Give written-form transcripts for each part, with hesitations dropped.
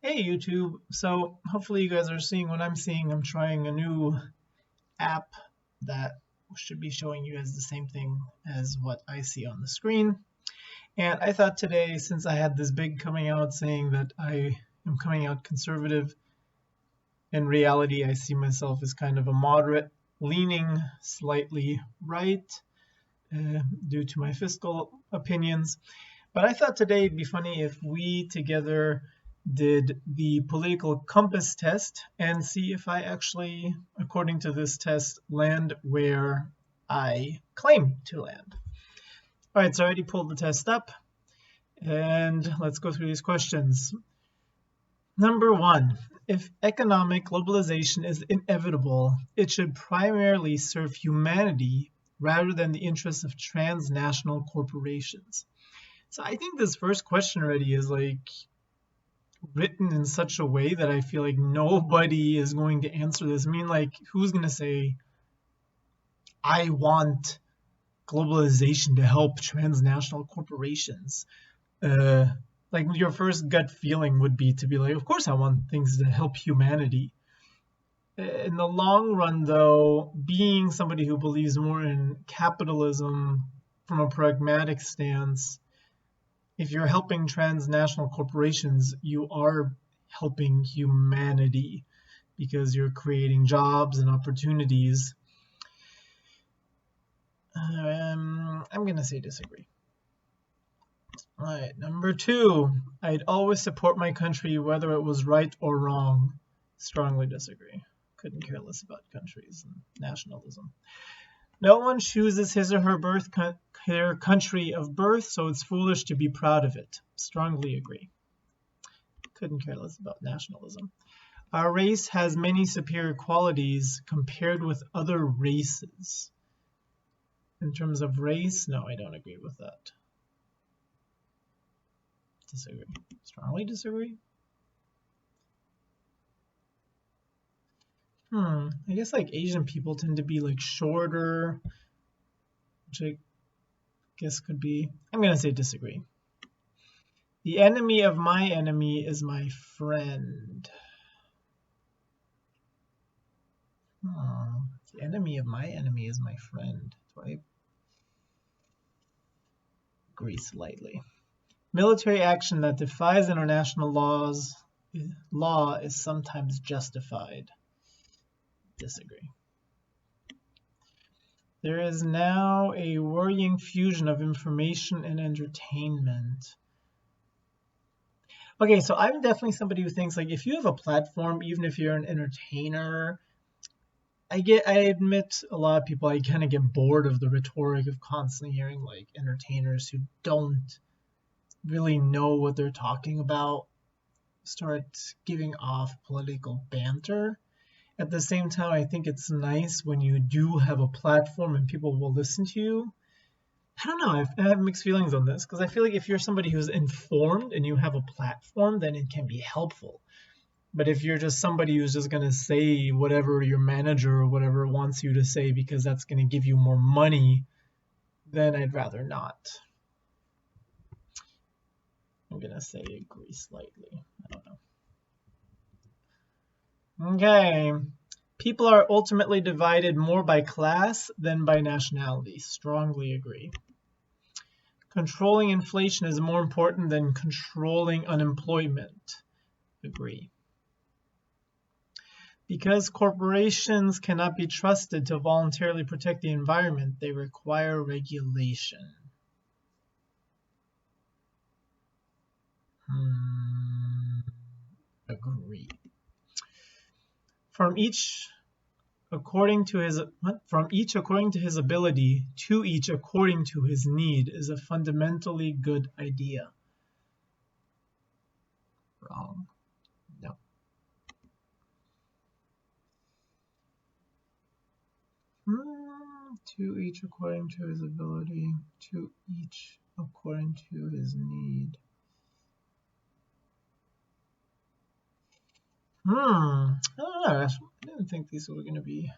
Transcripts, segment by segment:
Hey YouTube, so hopefully you guys are seeing what I'm seeing. I'm trying a new app that should be showing you guys the same thing as what I see on the screen. And I thought today, since I had this big coming out saying that I am coming out conservative, in reality I see myself as kind of a moderate, leaning slightly right due to my fiscal opinions. But I thought today it'd be funny if we together did the political compass test and see if I actually, according to this test, land where I claim to land. All right, so I already pulled the test up, and let's go through these questions. Number one, if economic globalization is inevitable, it should primarily serve humanity rather than the interests of transnational corporations. So I think this first question already is like written in such a way that I feel like nobody is going to answer this. I mean, like, who's going to say, I want globalization to help transnational corporations? Uh, like, your first gut feeling would be to be like, of course, I want things to help humanity. In the long run, though, being somebody who believes more in capitalism from a pragmatic stance, if you're helping transnational corporations, you are helping humanity because you're creating jobs and opportunities. I'm going to say disagree. All right, number two, I'd always support my country whether it was right or wrong. Strongly disagree. Couldn't care less about countries and nationalism. No one chooses his or her country of birth, so it's foolish to be proud of it. Strongly agree. Couldn't care less about nationalism. Our race has many superior qualities compared with other races. In terms of race, no, I don't agree with that. Disagree. Strongly disagree. I guess like Asian people tend to be like shorter, which I guess could be. I'm going to say disagree. The enemy of my enemy is my friend. The enemy of my enemy is my friend. Do I agree slightly? Military action that defies international law is sometimes justified. Disagree. There is now a worrying fusion of information and entertainment. Okay, so I'm definitely somebody who thinks like if you have a platform, even if you're an entertainer, I admit a lot of people, I kind of get bored of the rhetoric of constantly hearing like entertainers who don't really know what they're talking about start giving off political banter. At the same time, I think it's nice when you do have a platform and people will listen to you. I don't know, I have mixed feelings on this because I feel like if you're somebody who's informed and you have a platform, then it can be helpful. But if you're just somebody who's just going to say whatever your manager or whatever wants you to say because that's going to give you more money, then I'd rather not. I'm going to say agree slightly. I don't know. Okay. People are ultimately divided more by class than by nationality. Strongly agree. Controlling inflation is more important than controlling unemployment. Agree. Because corporations cannot be trusted to voluntarily protect the environment, they require regulation. Agree. From each according to his ability, to each according to his need is a fundamentally good idea. Wrong. No. To each according to his ability, to each according to his need. I don't know. I didn't think these were going to be.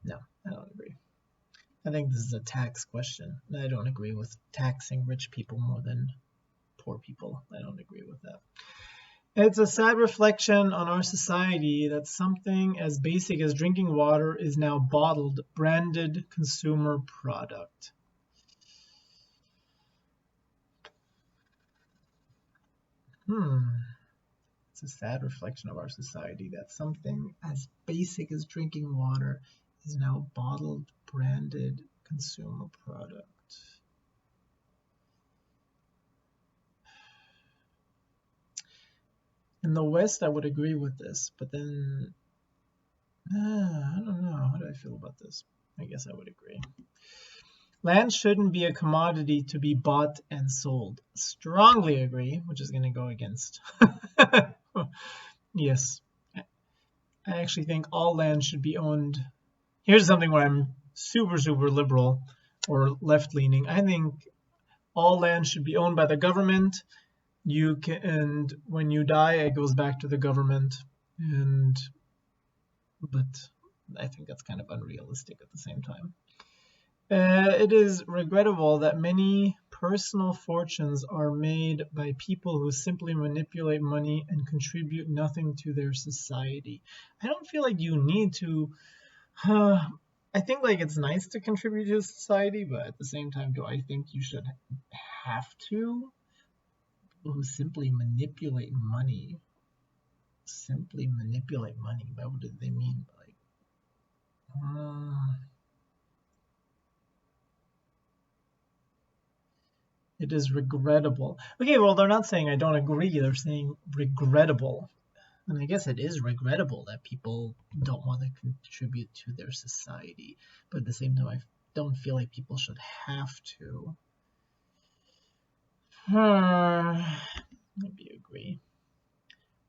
No, I don't agree. I think this is a tax question. I don't agree with taxing rich people more than poor people. I It's a sad reflection on our society that something as basic as drinking water is now bottled, branded consumer product. It's a sad reflection of our society that something as basic as drinking water is now bottled, branded consumer product. In the West, I would agree with this, but then I don't know. How do I feel about this? I guess I would agree. Land shouldn't be a commodity to be bought and sold. Strongly agree, which is going to go against. Yes. I actually think all land should be owned. Here's something where I'm super, super liberal or left-leaning. I think all land should be owned by the government. You can, and when you die, it goes back to the government. But I think that's kind of unrealistic at the same time. It is regrettable that many personal fortunes are made by people who simply manipulate money and contribute nothing to their society. I don't feel like you need to. I think like it's nice to contribute to society, but at the same time, do I think you should have to? People who simply manipulate money. Simply manipulate money. What do they mean by? It is regrettable. Okay, well, they're not saying I don't agree. They're saying regrettable. And I guess it is regrettable that people don't want to contribute to their society. But at the same time, I don't feel like people should have to. Maybe agree.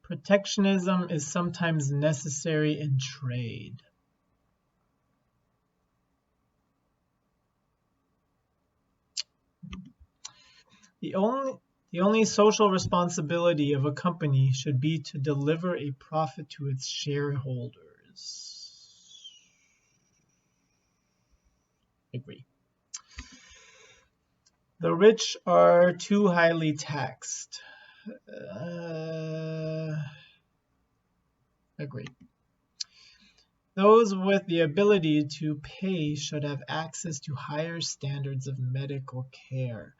Protectionism is sometimes necessary in trade. The only social responsibility of a company should be to deliver a profit to its shareholders. Agree. The rich are too highly taxed. Agree. Those with the ability to pay should have access to higher standards of medical care.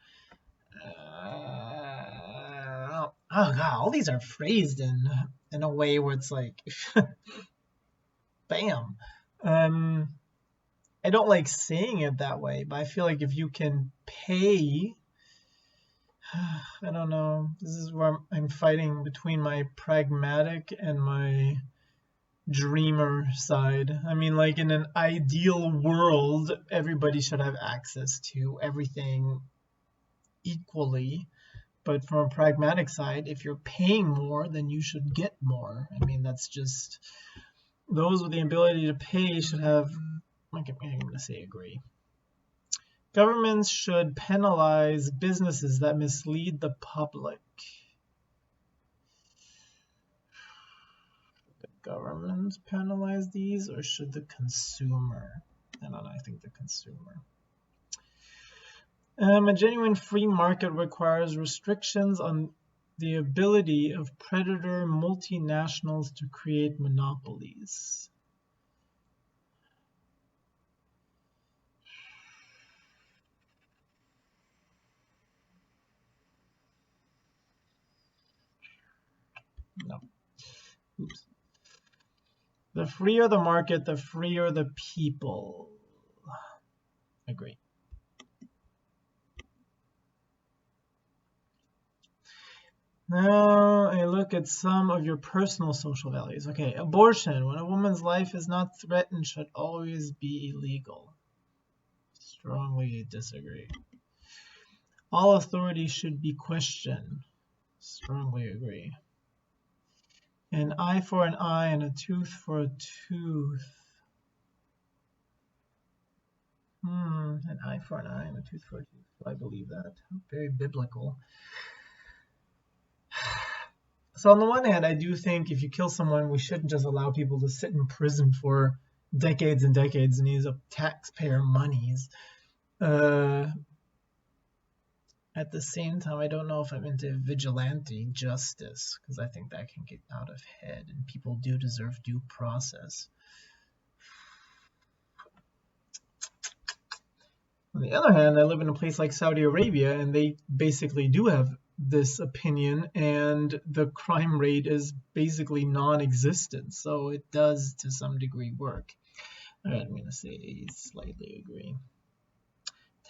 Oh god, all these are phrased in a way where it's like, bam. I don't like saying it that way, but I feel like if you can pay, I don't know. This is where I'm fighting between my pragmatic and my dreamer side. I mean, like in an ideal world, everybody should have access to everything equally. But from a pragmatic side, if you're paying more, then you should get more. I mean, that's just, those with the ability to pay should have, I'm going to say agree. Governments should penalize businesses that mislead the public. Should the government penalize these, or should the consumer? I don't know, I think the consumer. A genuine free market requires restrictions on the ability of predator multinationals to create monopolies. No. Oops. The freer the market, the freer the people. Agree. Now I look at some of your personal social values. Okay, abortion. When a woman's life is not threatened, should always be illegal. Strongly disagree. All authority should be questioned. Strongly agree. An eye for an eye and a tooth for a tooth. An eye for an eye and a tooth for a tooth. I believe that. Very biblical. So on the one hand, I do think if you kill someone, we shouldn't just allow people to sit in prison for decades and decades and use up taxpayer monies. At the same time, I don't know if I'm into vigilante justice, because I think that can get out of hand, and people do deserve due process. On the other hand, I live in a place like Saudi Arabia, and they basically do have this opinion, and the crime rate is basically non-existent, so it does to some degree work. All right, I'm going to say slightly agree.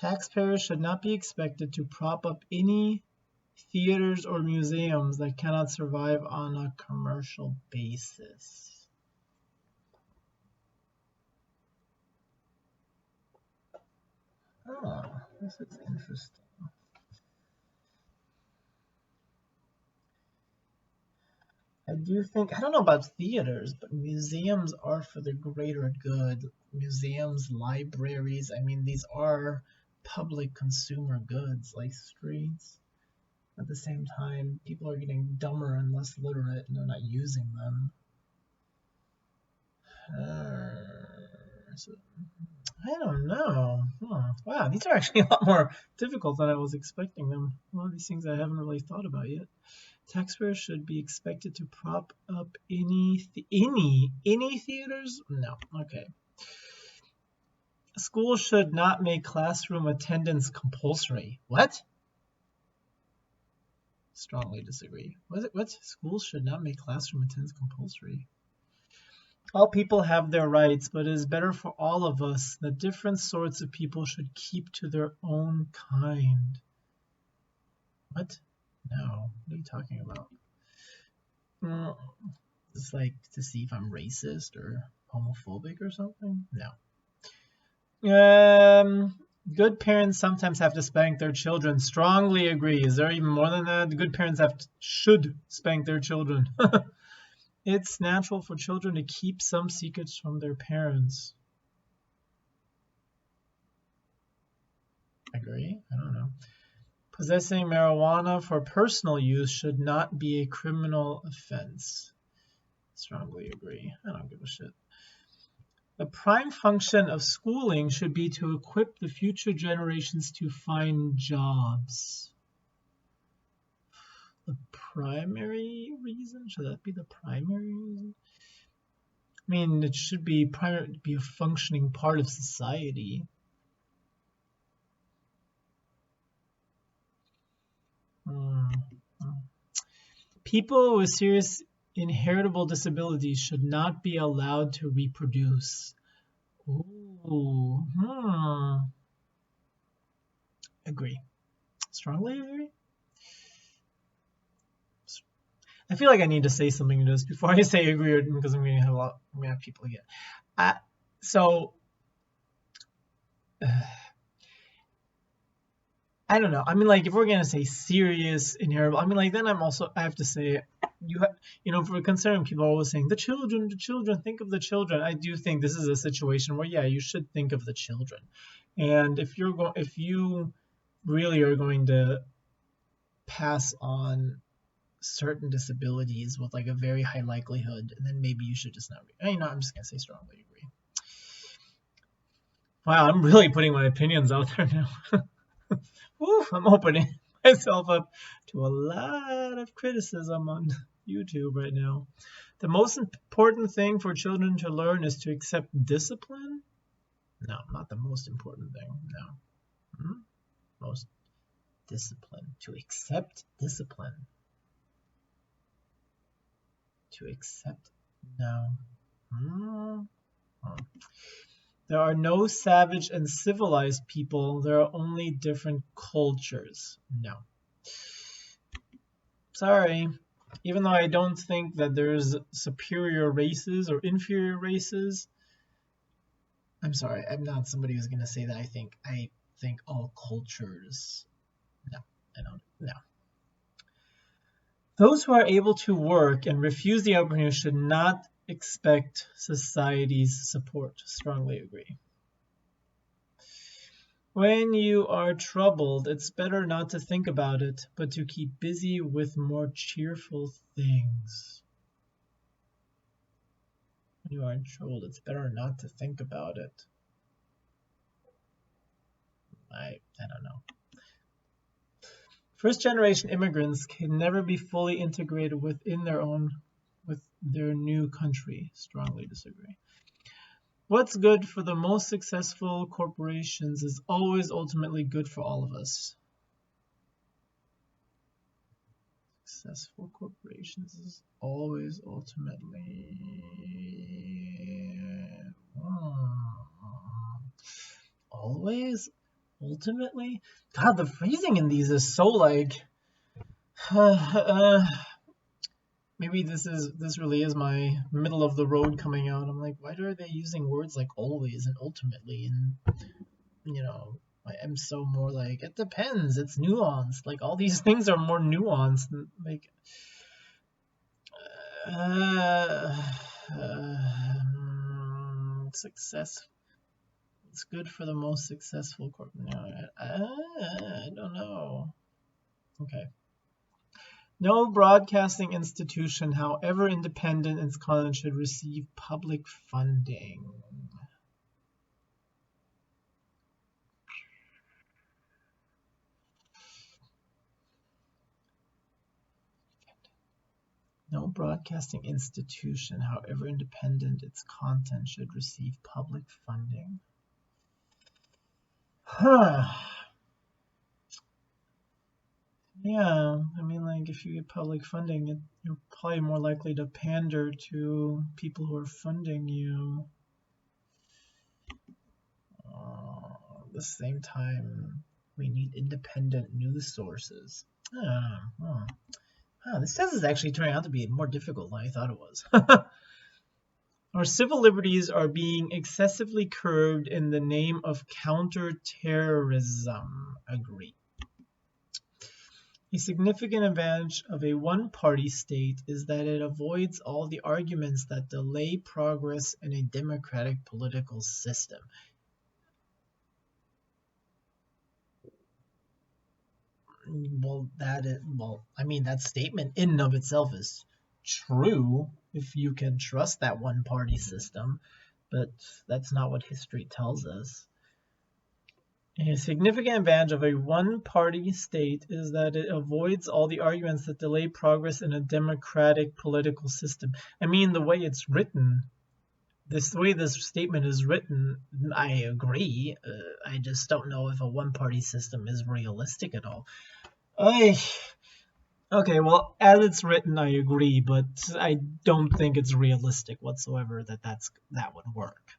Taxpayers should not be expected to prop up any theaters or museums that cannot survive on a commercial basis. Oh, this is interesting. I do think, I don't know about theaters, but museums are for the greater good. Museums, libraries, I mean, these are public consumer goods like streets. At the same time, people are getting dumber and less literate and they're not using them. So, I don't know. Wow, these are actually a lot more difficult than I was expecting them. A lot of these things I haven't really thought about yet. Taxpayers should be expected to prop up any theaters? No. Okay. Schools should not make classroom attendance compulsory. What? Strongly disagree. What? Schools should not make classroom attendance compulsory. All people have their rights, but it is better for all of us that different sorts of people should keep to their own kind. What? No. What are you talking about? It's like to see if I'm racist or homophobic or something? No. Good parents sometimes have to spank their children. Strongly agree. Is there even more than that? Good parents should spank their children. It's natural for children to keep some secrets from their parents. Agree? I don't know. Possessing marijuana for personal use should not be a criminal offense. Strongly agree. I don't give a shit. The prime function of schooling should be to equip the future generations to find jobs. The primary reason? Should that be the primary reason? I mean, it should be a functioning part of society. People with serious inheritable disabilities should not be allowed to reproduce. Ooh, Agree. Strongly agree. I feel like I need to say something to this before I say agree, because I'm going to have people again. I don't know. I mean, like, if we're gonna say serious inheritable, I mean, like, then I have to say, for considering people are always saying the children, think of the children. I do think this is a situation where, yeah, you should think of the children. And if you really are going to pass on certain disabilities with like a very high likelihood, then maybe you should just not. I'm just gonna say strongly agree. Wow, I'm really putting my opinions out there now. I'm opening myself up to a lot of criticism on YouTube right now. The most important thing for children to learn is to accept discipline? No, not the most important thing. No. Most discipline. To accept discipline. To accept? No. There are no savage and civilized people. There are only different cultures. No. Sorry. Even though I don't think that there's superior races or inferior races, I'm sorry. I'm not somebody who's going to say that I think all cultures. No, I don't. No. Those who are able to work and refuse the opportunity should not expect society's support. Strongly agree. When you are troubled, it's better not to think about it, but to keep busy with more cheerful things. When you are in trouble, it's better not to think about it. I don't know. First-generation immigrants can never be fully integrated with their new country. Strongly disagree. What's good for the most successful corporations is always ultimately good for all of us. Successful corporations is always ultimately... Always? Ultimately? God, the phrasing in these is so like... maybe this really is my middle of the road coming out. I'm like, why are they using words like always and ultimately? And, you know, I'm so more like, it depends. It's nuanced. Like, all these things are more nuanced. Like, success. It's good for the most successful corp. No, I don't know. Okay. No broadcasting institution, however independent its content, should receive public funding. No broadcasting institution, however independent its content, should receive public funding. Huh. Yeah, I mean, like, if you get public funding, you're probably more likely to pander to people who are funding you. At the same time, we need independent news sources. This test is actually turning out to be more difficult than I thought it was. Our civil liberties are being excessively curbed in the name of counterterrorism. Agree. A significant advantage of a one-party state is that it avoids all the arguments that delay progress in a democratic political system. Well, I mean, that statement in and of itself is true if you can trust that one-party system, but that's not what history tells us. A significant advantage of a one-party state is that it avoids all the arguments that delay progress in a democratic political system. I mean, the way it's written, the way this statement is written, I agree. I just don't know if a one-party system is realistic at all. Okay, well, as it's written, I agree, but I don't think it's realistic whatsoever that would work.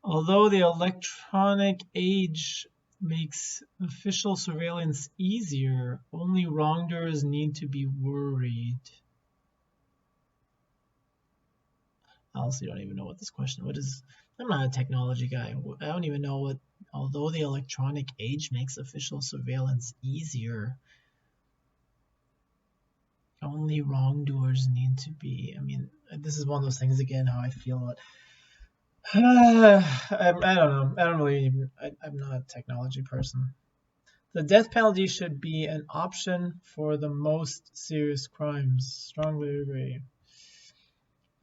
Although the electronic age makes official surveillance easier, only wrongdoers need to be worried. I honestly don't even know what this question. I'm not a technology guy. I don't even know what. Although the electronic age makes official surveillance easier, only wrongdoers need to be. I mean, this is one of those things again. How I feel about. I don't know. I don't really even. I'm not a technology person. The death penalty should be an option for the most serious crimes. Strongly agree.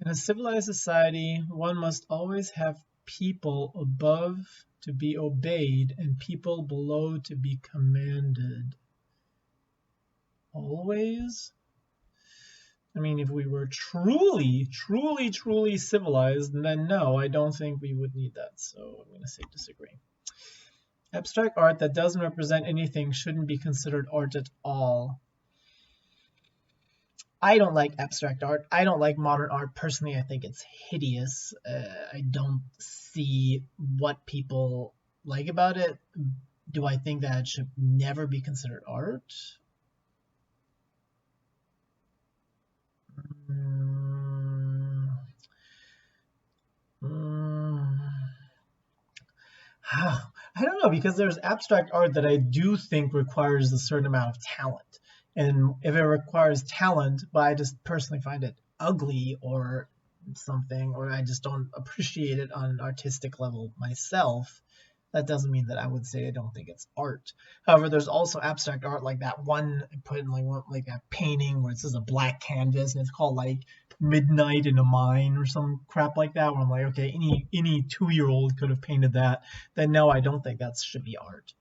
In a civilized society, one must always have people above to be obeyed and people below to be commanded. Always? I mean, if we were truly civilized, then no, I don't think we would need that. So I'm going to say disagree. Abstract art that doesn't represent anything shouldn't be considered art at all. I don't like abstract art. I don't like modern art. Personally, I think it's hideous. I don't see what people like about it. Do I think that it should never be considered art? I don't know, because there's abstract art that I do think requires a certain amount of talent. And if it requires talent, but I just personally find it ugly or something, or I just don't appreciate it on an artistic level myself, that doesn't mean that I would say I don't think it's art. However, there's also abstract art like that one I put in like a painting where it's just a black canvas and it's called like Midnight in a Mine or some crap like that, where I'm like, okay, any 2-year-old could have painted that. Then no, I don't think that should be art.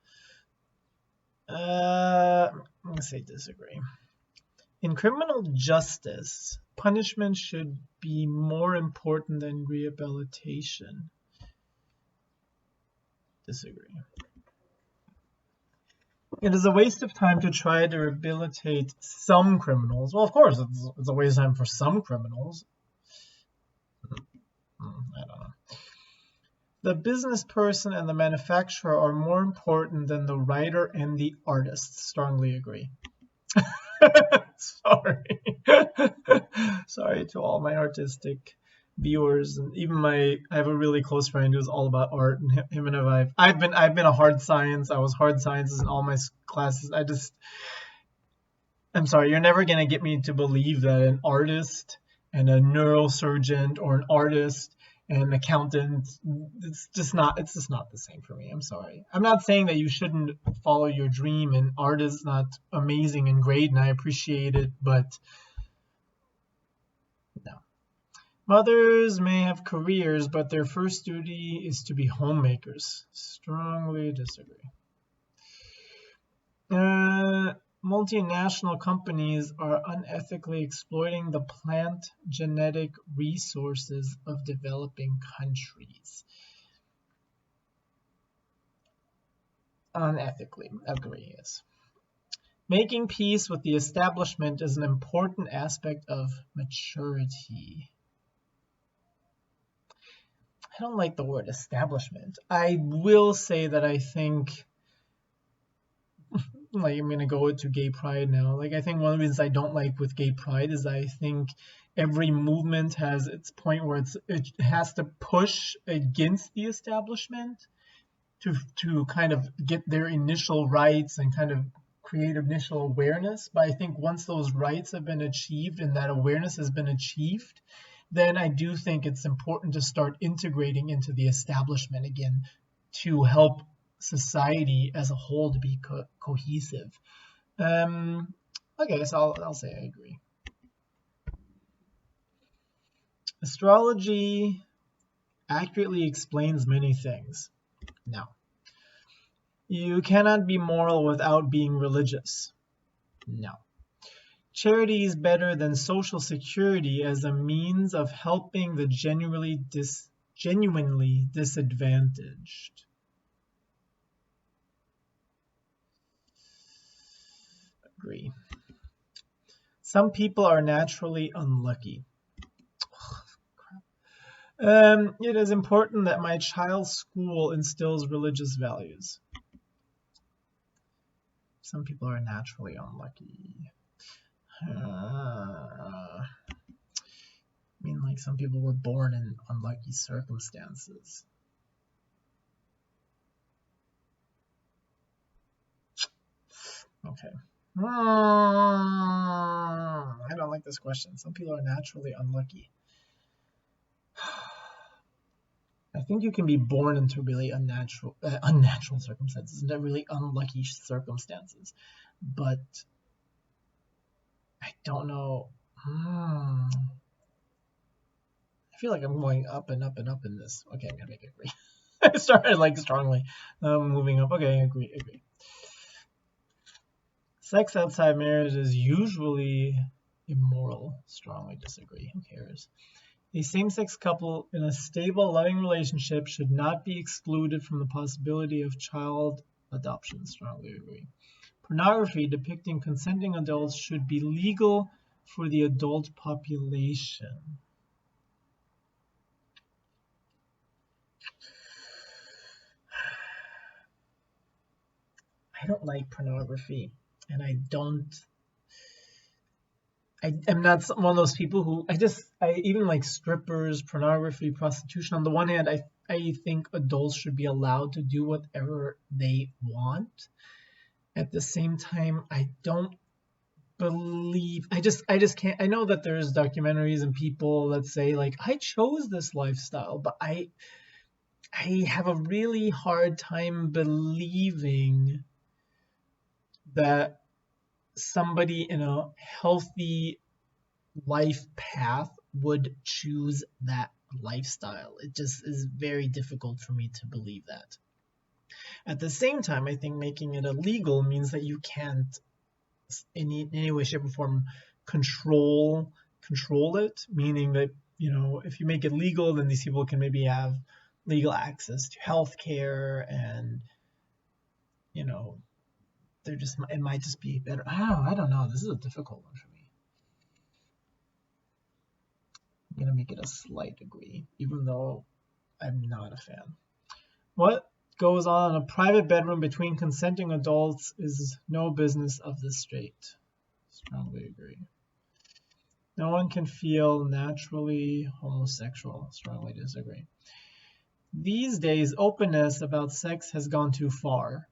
I'm going to say disagree. In criminal justice, punishment should be more important than rehabilitation. Disagree. It is a waste of time to try to rehabilitate some criminals. Well, of course, it's a waste of time for some criminals. I don't know. The business person and the manufacturer are more important than the writer and the artist. Strongly agree. Sorry. Sorry to all my artistic viewers, and even I have a really close friend who's all about art, and him and I've been a hard science. I was hard sciences in all my classes. I'm sorry, you're never gonna get me to believe that an artist and a neurosurgeon or an artist and an accountant, it's just not the same for me. I'm sorry. I'm not saying that you shouldn't follow your dream, and art is not amazing and great, and I appreciate it, but no. Mothers may have careers, but their first duty is to be homemakers. Strongly disagree. Multinational companies are unethically exploiting the plant genetic resources of developing countries. Unethically, agree, yes. Making peace with the establishment is an important aspect of maturity. I don't like the word establishment. I will say that I think, like, I'm gonna go to gay pride now. Like, I think one of the reasons I don't like with gay pride is I think every movement has its point where it has to push against the establishment to kind of get their initial rights and kind of create initial awareness. But I think once those rights have been achieved and that awareness has been achieved, then I do think it's important to start integrating into the establishment again to help society as a whole to be cohesive. Okay, so I'll say I agree. Astrology accurately explains many things. No. You cannot be moral without being religious. No. Charity is better than social security as a means of helping the genuinely disadvantaged. Agree. Some people are naturally unlucky. It is important that my child's school instills religious values. Some people are naturally unlucky. I mean, like, some people were born in unlucky circumstances. Okay. I don't like this question. Some people are naturally unlucky. I think you can be born into really unnatural circumstances, into really unlucky circumstances, but I don't know. I feel like I'm going up and up and up in this. Okay, I'm gonna make it agree. I started like strongly moving up. Okay, agree. Sex outside marriage is usually immoral. Strongly disagree. Who cares? A same-sex couple in a stable, loving relationship should not be excluded from the possibility of child adoption. Strongly agree. Pornography depicting consenting adults should be legal for the adult population. I don't like pornography, and I am not one of those people who I even like strippers, pornography, prostitution. On the one hand, I think adults should be allowed to do whatever they want. At the same time, I don't believe I just can't. I know that there's documentaries and people that say like I chose this lifestyle, but I have a really hard time believing that somebody in a healthy life path would choose that lifestyle. It just is very difficult for me to believe that. At the same time, I think making it illegal means that you can't in any way, shape, or form control it, meaning that, if you make it legal, then these people can maybe have legal access to healthcare, and it might just be better. I don't know. This is a difficult one for me. I'm gonna make it a slight agree, even though I'm not a fan. What goes on in a private bedroom between consenting adults is no business of the state. Strongly agree. No one can feel naturally homosexual. Strongly disagree. These days, openness about sex has gone too far.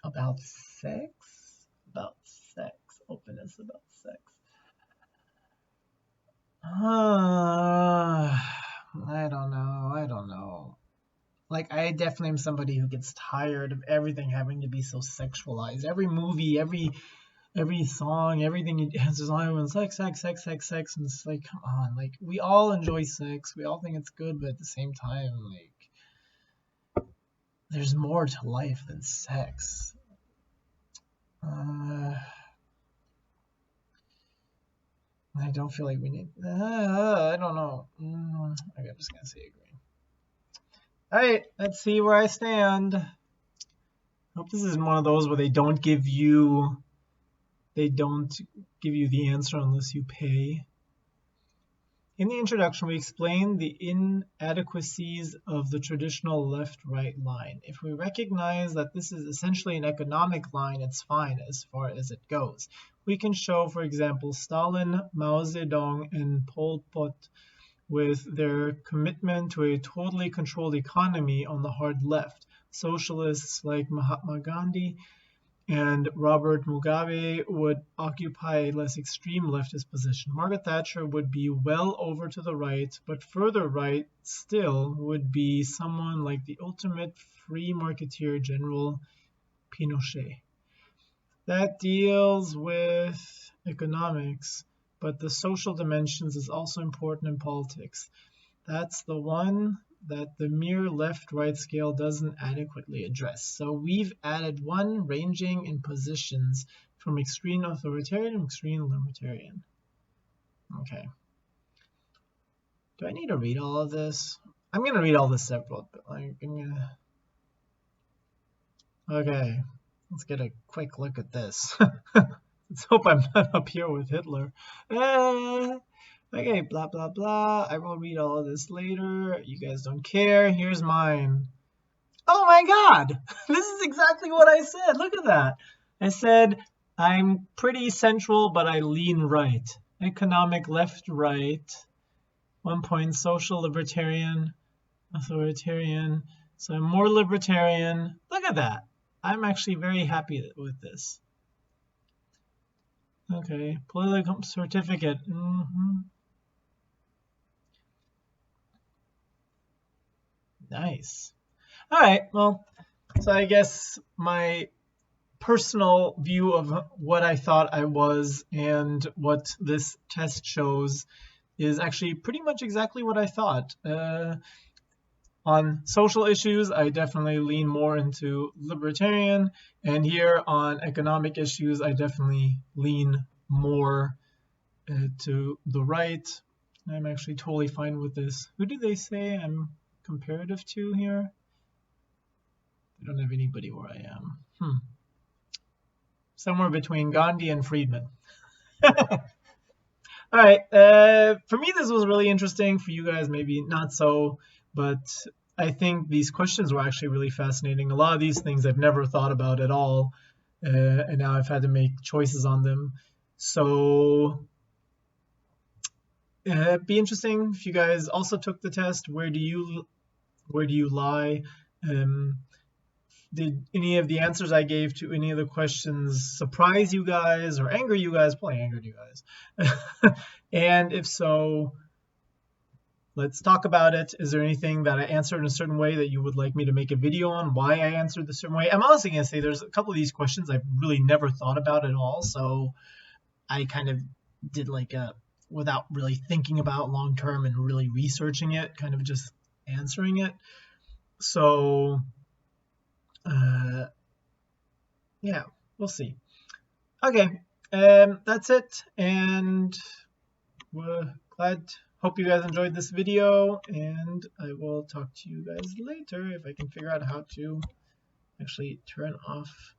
About sex? About sex. Openness about sex. I don't know. Like, I definitely am somebody who gets tired of everything having to be so sexualized. Every movie, every song, everything has on sex, sex, sex, sex, sex, and it's like, come on, like, we all enjoy sex, we all think it's good, but at the same time, like, there's more to life than sex. I don't feel like we need. I don't know. Okay, I'm just gonna say agree. All right, let's see where I stand. I hope this isn't one of those where they don't give you the answer unless you pay. In the introduction, we explained the inadequacies of the traditional left-right line. If we recognize that this is essentially an economic line, it's fine as far as it goes. We can show, for example, Stalin, Mao Zedong, and Pol Pot with their commitment to a totally controlled economy on the hard left. Socialists like Mahatma Gandhi and Robert Mugabe would occupy a less extreme leftist position. Margaret Thatcher would be well over to the right, but further right still would be someone like the ultimate free marketeer, General Pinochet. That deals with economics, but the social dimensions is also important in politics. That's the one that the mere left-right scale doesn't adequately address. So we've added one ranging in positions from extreme authoritarian to extreme libertarian. Okay. Do I need to read all of this? I'm going to read all this separate, but okay, let's get a quick look at this. Let's hope I'm not up here with Hitler. Okay, blah, blah, blah. I will read all of this later. You guys don't care. Here's mine. Oh my God! This is exactly what I said. Look at that. I said, I'm pretty central, but I lean right. Economic left-right. 1 point social libertarian, authoritarian. So I'm more libertarian. Look at that. I'm actually very happy with this. Okay, political certificate. Nice. All right, well, so I guess my personal view of what I thought I was and what this test shows is actually pretty much exactly what I thought. On social issues, I definitely lean more into libertarian, and here on economic issues, I definitely lean more to the right. I'm actually totally fine with this. Who do they say I'm comparative to here? I don't have anybody where I am. Somewhere between Gandhi and Friedman. All right. For me, this was really interesting. For you guys, maybe not so. But I think these questions were actually really fascinating. A lot of these things I've never thought about at all. And now I've had to make choices on them. So it'd be interesting if you guys also took the test. Where do you lie? Did any of the answers I gave to any of the questions surprise you guys or anger you guys? Probably angered you guys. And if so, let's talk about it. Is there anything that I answered in a certain way that you would like me to make a video on why I answered the certain way? I'm honestly going to say there's a couple of these questions I've really never thought about at all. So I kind of did like a, without really thinking about long term and really researching it, kind of just answering it. So yeah, we'll see. Okay, that's it, and we're glad, hope you guys enjoyed this video, and I will talk to you guys later if I can figure out how to actually turn off